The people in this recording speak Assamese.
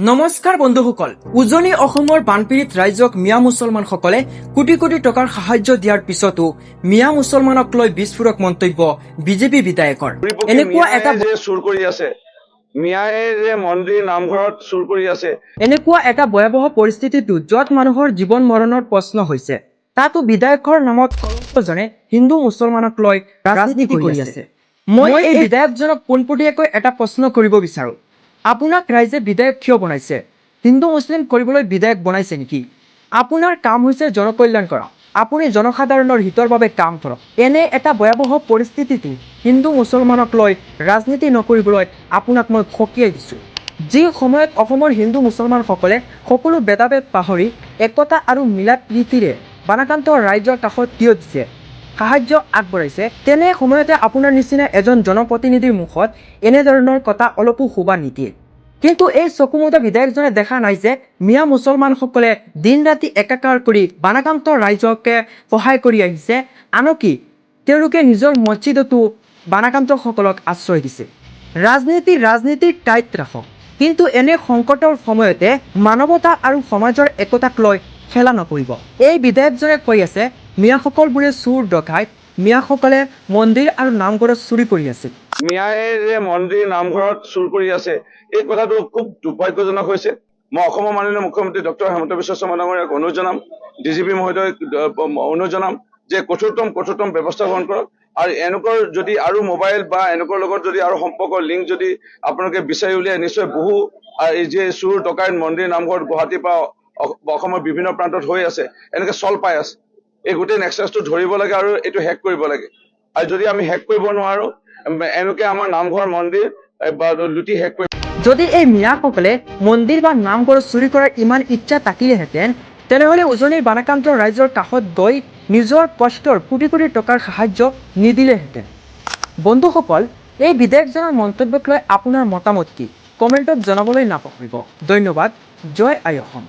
নমস্কাৰ বন্ধুসকল, উজনি অসমৰ বানপীড়িত ৰাইজক মিয়া মুছলমানসকলে কোটি কোটি টকাৰ সাহায্য দিয়াৰ পিছতো মিয়া মুছলমানক লৈ বিস্ফোৰক মন্তব্য বিজেপি বিধায়কৰ। এনেকুৱা এটা ভয়াৱহ পৰিস্থিতিটো য'ত মানুহৰ জীৱন মৰণৰ প্ৰশ্ন হৈছে, তাতো বিধায়কৰ নামত কলঙ্কজনে হিন্দু মুছলমানক লৈ ৰাজনীতি কৰি আছে। মই এই বিধায়কজনক পোনপটীয়াকৈ এটা প্ৰশ্ন কৰিব বিচাৰো, আপোনাক ৰাইজে বিধায়ক কিয় বনাইছে? হিন্দু মুছলিম কৰিবলৈ বিধায়ক বনাইছে নেকি? আপোনাৰ কাম হৈছে জনকল্যাণ কৰা, আপুনি জনসাধাৰণৰ হিতৰ বাবে কাম কৰক। এনে এটা ভয়াৱহ পৰিস্থিতিটো হিন্দু মুছলমানক লৈ ৰাজনীতি নকৰিবলৈ আপোনাক মই সকীয়াই দিছোঁ। যি সময়ত অসমৰ হিন্দু মুছলমানসকলে সকলো ভেদাভেদ পাহৰি একতা আৰু মিলাত প্ৰীতিৰে বানাক্ৰান্ত ৰাইজৰ কাষত থিয় দিছে, সাহায্য আগবঢ়াইছে, তেনে সময়তে আপোনাৰ নিচিনা এজন জনপ্ৰতিনিধিৰ মুখত এনেধৰণৰ কথা অলপো শোভা নিদিয়ে। কিন্তু এই চকুমুদা বিধায়কজনে দেখা নাই যে মিয়া মুছলমানসকলে দিন ৰাতি একাকাৰ কৰি বানাক্ৰান্ত ৰাইজকে সহায় কৰি আহিছে। আনকি তেওঁলোকে নিজৰ মছজিদতো বানাক্ৰান্তসকলক আশ্ৰয় দিছে। ৰাজনীতিৰ টাইট ৰাখক, কিন্তু এনে সংকটৰ সময়তে মানৱতা আৰু সমাজৰ একতাক লৈ খেলা নকৰিব। এই বিধায়কজনে কৈ আছে মিয়াসকলবোৰে চোৰ ডকাইত, মিয়াসকলে মন্দিৰ আৰু নামঘৰত চুৰি কৰি আছে। মিয়াই যে মন্দিৰ নামঘৰত চুৰ কৰি আছে, এই কথাটো খুব দুৰ্ভাগ্যজনক হৈছে। মই অসমৰ মাননীয় মুখ্যমন্ত্ৰী ডক্টৰ হিমন্ত বিশ্ব শৰ্মা ডাঙৰীয়াক অনুৰোধ জনাম, ডিজিপি মহোদয়ক অনুৰোধ জনাম যে কঠোৰতম ব্যৱস্থা গ্ৰহণ কৰক। আৰু এনেকুৱা যদি আৰু মোবাইল বা এনেকুৱা লগত যদি আৰু সম্পৰ্কৰ লিংক যদি আপোনালোকে বিচাৰি উলিয়াই, নিশ্চয় বহু এই যে চুৰ ডকাইত মন্দিৰ নামঘৰত গুৱাহাটীৰ পৰা অসমৰ বিভিন্ন প্ৰান্তত হৈ আছে, এনেকে চল পাই আছে। এই গোটেই নেক্সাছটো ধৰিব লাগে আৰু এইটো হেক কৰিব লাগে। আৰু যদি আমি হেক কৰিব নোৱাৰো, এনেকে আমাৰ নামঘৰ মন্দিৰ লুটি শেষ কৰি। যদি এই মিয়াসকলে মন্দিৰ বা নামঘৰ চুৰি কৰাৰ ইমান ইচ্ছা থাকিলেহেঁতেন, তেনেহ'লে উজনিৰ বানাক্ৰান্ত ৰাইজৰ কাষত গৈ নিজৰ কষ্টৰ কোটি কোটি টকাৰ সাহায্য নিদিলেহেঁতেন। বন্ধুসকল, এই বিধায়কজনৰ মন্তব্যক লৈ আপোনাৰ মতামত কি? কমেণ্টত জনাবলৈ নাপাহৰিব। ধন্যবাদ। জয় আই অসম।